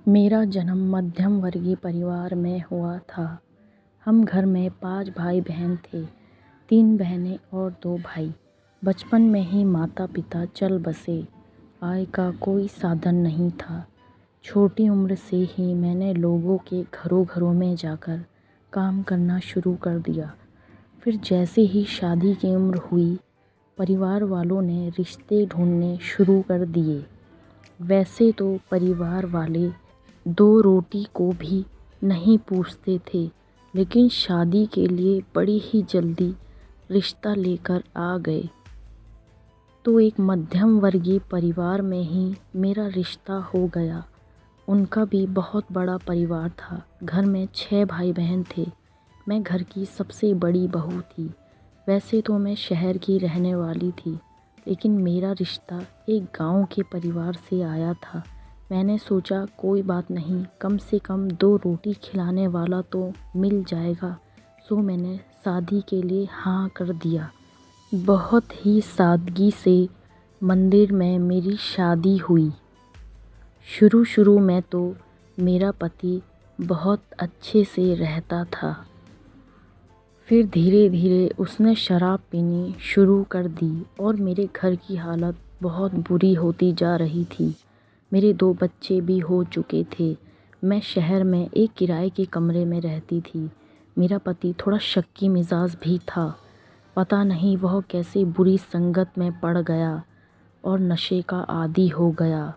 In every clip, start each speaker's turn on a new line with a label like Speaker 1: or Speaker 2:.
Speaker 1: मेरा जन्म मध्यम वर्गीय परिवार में हुआ था। हम घर में 5 भाई बहन थे, 3 बहनें और 2 भाई। बचपन में ही माता पिता चल बसे, आय का कोई साधन नहीं था। छोटी उम्र से ही मैंने लोगों के घरों में जाकर काम करना शुरू कर दिया। फिर जैसे ही शादी की उम्र हुई, परिवार वालों ने रिश्ते ढूंढने शुरू कर दिए। वैसे तो परिवार वाले 2 रोटी को भी नहीं पूछते थे, लेकिन शादी के लिए बड़ी ही जल्दी रिश्ता लेकर आ गए। तो एक मध्यम वर्गीय परिवार में ही मेरा रिश्ता हो गया। उनका भी बहुत बड़ा परिवार था। घर में 6 भाई बहन थे। मैं घर की सबसे बड़ी बहू थी। वैसे तो मैं शहर की रहने वाली थी, लेकिन मेरा रिश्ता एक गांव के परिवार से आया था। मैंने सोचा कोई बात नहीं, कम से कम 2 रोटी खिलाने वाला तो मिल जाएगा। सो मैंने शादी के लिए हाँ कर दिया। बहुत ही सादगी से मंदिर में मेरी शादी हुई। शुरू में तो मेरा पति बहुत अच्छे से रहता था। फिर धीरे धीरे उसने शराब पीनी शुरू कर दी और मेरे घर की हालत बहुत बुरी होती जा रही थी। मेरे 2 बच्चे भी हो चुके थे। मैं शहर में एक किराए के कमरे में रहती थी। मेरा पति थोड़ा शक्की मिजाज भी था। पता नहीं वह कैसे बुरी संगत में पड़ गया और नशे का आदी हो गया।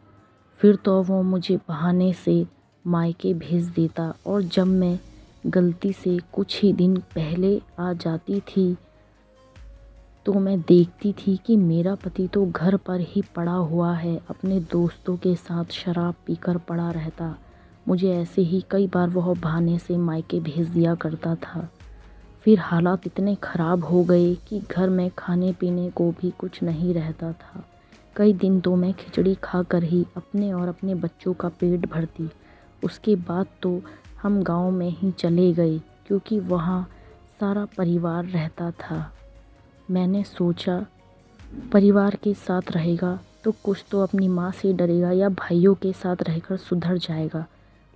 Speaker 1: फिर तो वो मुझे बहाने से मायके भेज देता और जब मैं गलती से कुछ ही दिन पहले आ जाती थी तो मैं देखती थी कि मेरा पति तो घर पर ही पड़ा हुआ है, अपने दोस्तों के साथ शराब पीकर पड़ा रहता। मुझे ऐसे ही कई बार वह बहाने से मायके भेज दिया करता था। फिर हालात इतने ख़राब हो गए कि घर में खाने पीने को भी कुछ नहीं रहता था। कई दिन तो मैं खिचड़ी खाकर ही अपने और अपने बच्चों का पेट भरती। उसके बाद तो हम गांव में ही चले गए, क्योंकि वहाँ सारा परिवार रहता था। मैंने सोचा परिवार के साथ रहेगा तो कुछ तो अपनी माँ से डरेगा या भाइयों के साथ रहकर सुधर जाएगा,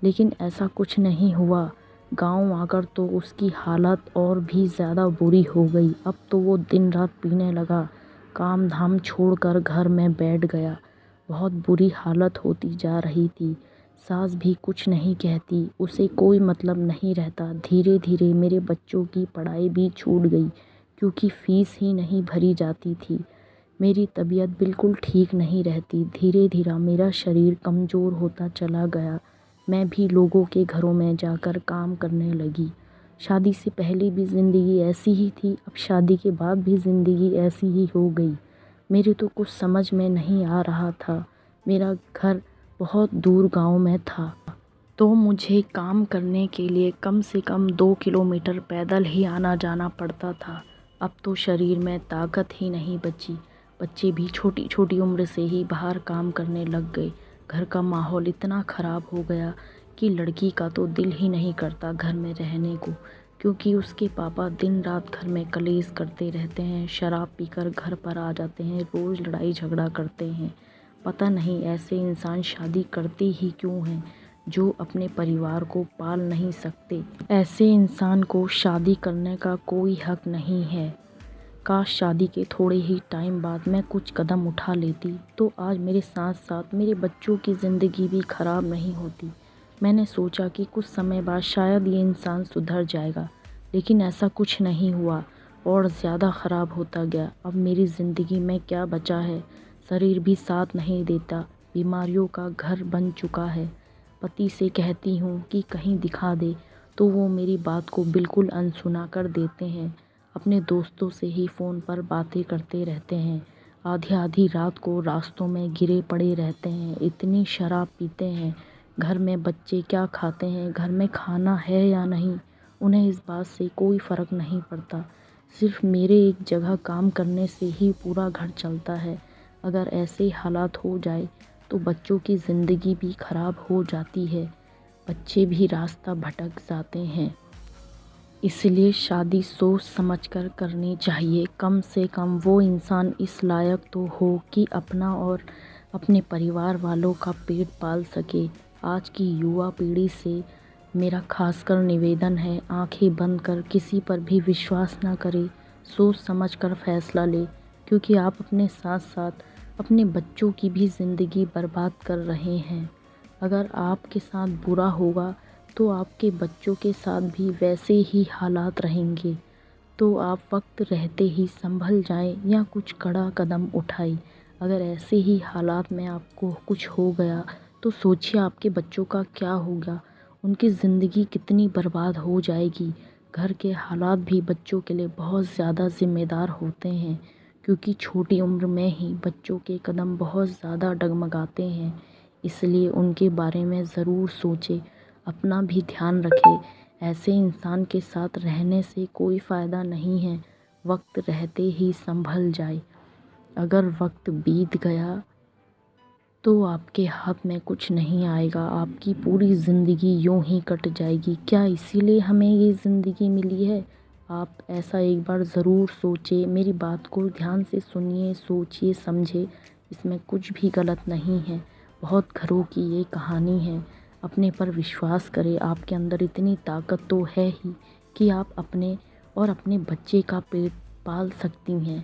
Speaker 1: लेकिन ऐसा कुछ नहीं हुआ। गांव आकर तो उसकी हालत और भी ज़्यादा बुरी हो गई। अब तो वो दिन रात पीने लगा, काम धाम छोड़कर घर में बैठ गया। बहुत बुरी हालत होती जा रही थी। सास भी कुछ नहीं कहती, उसे कोई मतलब नहीं रहता। धीरे धीरे मेरे बच्चों की पढ़ाई भी छूट गई, क्योंकि फ़ीस ही नहीं भरी जाती थी। मेरी तबीयत बिल्कुल ठीक नहीं रहती। धीरे धीरे मेरा शरीर कमज़ोर होता चला गया। मैं भी लोगों के घरों में जाकर काम करने लगी। शादी से पहले भी ज़िंदगी ऐसी ही थी, अब शादी के बाद भी ज़िंदगी ऐसी ही हो गई। मेरे तो कुछ समझ में नहीं आ रहा था। मेरा घर बहुत दूर गांव में था, तो मुझे काम करने के लिए कम से कम 2 किलोमीटर पैदल ही आना जाना पड़ता था। अब तो शरीर में ताकत ही नहीं बची। बच्चे भी छोटी छोटी उम्र से ही बाहर काम करने लग गए। घर का माहौल इतना ख़राब हो गया कि लड़की का तो दिल ही नहीं करता घर में रहने को, क्योंकि उसके पापा दिन रात घर में कलेश करते रहते हैं। शराब पीकर घर पर आ जाते हैं, रोज़ लड़ाई झगड़ा करते हैं। पता नहीं ऐसे इंसान शादी करते ही क्यों हैं, जो अपने परिवार को पाल नहीं सकते। ऐसे इंसान को शादी करने का कोई हक नहीं है। काश शादी के थोड़े ही टाइम बाद मैं कुछ कदम उठा लेती, तो आज मेरे साथ साथ मेरे बच्चों की ज़िंदगी भी ख़राब नहीं होती। मैंने सोचा कि कुछ समय बाद शायद ये इंसान सुधर जाएगा, लेकिन ऐसा कुछ नहीं हुआ और ज़्यादा ख़राब होता गया। अब मेरी ज़िंदगी में क्या बचा है, शरीर भी साथ नहीं देता, बीमारियों का घर बन चुका है। पति से कहती हूँ कि कहीं दिखा दे, तो वो मेरी बात को बिल्कुल अनसुना कर देते हैं। अपने दोस्तों से ही फ़ोन पर बातें करते रहते हैं। आधी आधी रात को रास्तों में गिरे पड़े रहते हैं। इतनी शराब पीते हैं। घर में बच्चे क्या खाते हैं, घर में खाना है या नहीं, उन्हें इस बात से कोई फ़र्क नहीं पड़ता। सिर्फ मेरे एक जगह काम करने से ही पूरा घर चलता है। अगर ऐसे हालात हो जाए तो बच्चों की ज़िंदगी भी ख़राब हो जाती है। बच्चे भी रास्ता भटक जाते हैं। इसलिए शादी सोच समझकर करनी चाहिए। कम से कम वो इंसान इस लायक तो हो कि अपना और अपने परिवार वालों का पेट पाल सके। आज की युवा पीढ़ी से मेरा खासकर निवेदन है, आंखें बंद कर किसी पर भी विश्वास ना करें, सोच समझ कर फैसला लें, क्योंकि आप अपने साथ साथ अपने बच्चों की भी ज़िंदगी बर्बाद कर रहे हैं। अगर आपके साथ बुरा होगा तो आपके बच्चों के साथ भी वैसे ही हालात रहेंगे। तो आप वक्त रहते ही संभल जाएं या कुछ कड़ा कदम उठाएं। अगर ऐसे ही हालात में आपको कुछ हो गया तो सोचिए आपके बच्चों का क्या होगा, उनकी ज़िंदगी कितनी बर्बाद हो जाएगी। घर के हालात भी बच्चों के लिए बहुत ज़्यादा ज़िम्मेदार होते हैं, क्योंकि छोटी उम्र में ही बच्चों के कदम बहुत ज़्यादा डगमगाते हैं। इसलिए उनके बारे में ज़रूर सोचें, अपना भी ध्यान रखें। ऐसे इंसान के साथ रहने से कोई फ़ायदा नहीं है। वक्त रहते ही संभल जाए। अगर वक्त बीत गया तो आपके हाथ में कुछ नहीं आएगा, आपकी पूरी ज़िंदगी यूं ही कट जाएगी। क्या इसीलिए हमें ये ज़िंदगी मिली है? आप ऐसा एक बार ज़रूर सोचिए। मेरी बात को ध्यान से सुनिए, सोचिए, समझिए। इसमें कुछ भी गलत नहीं है। बहुत घरों की ये कहानी है। अपने पर विश्वास करें। आपके अंदर इतनी ताकत तो है ही कि आप अपने और अपने बच्चे का पेट पाल सकती हैं।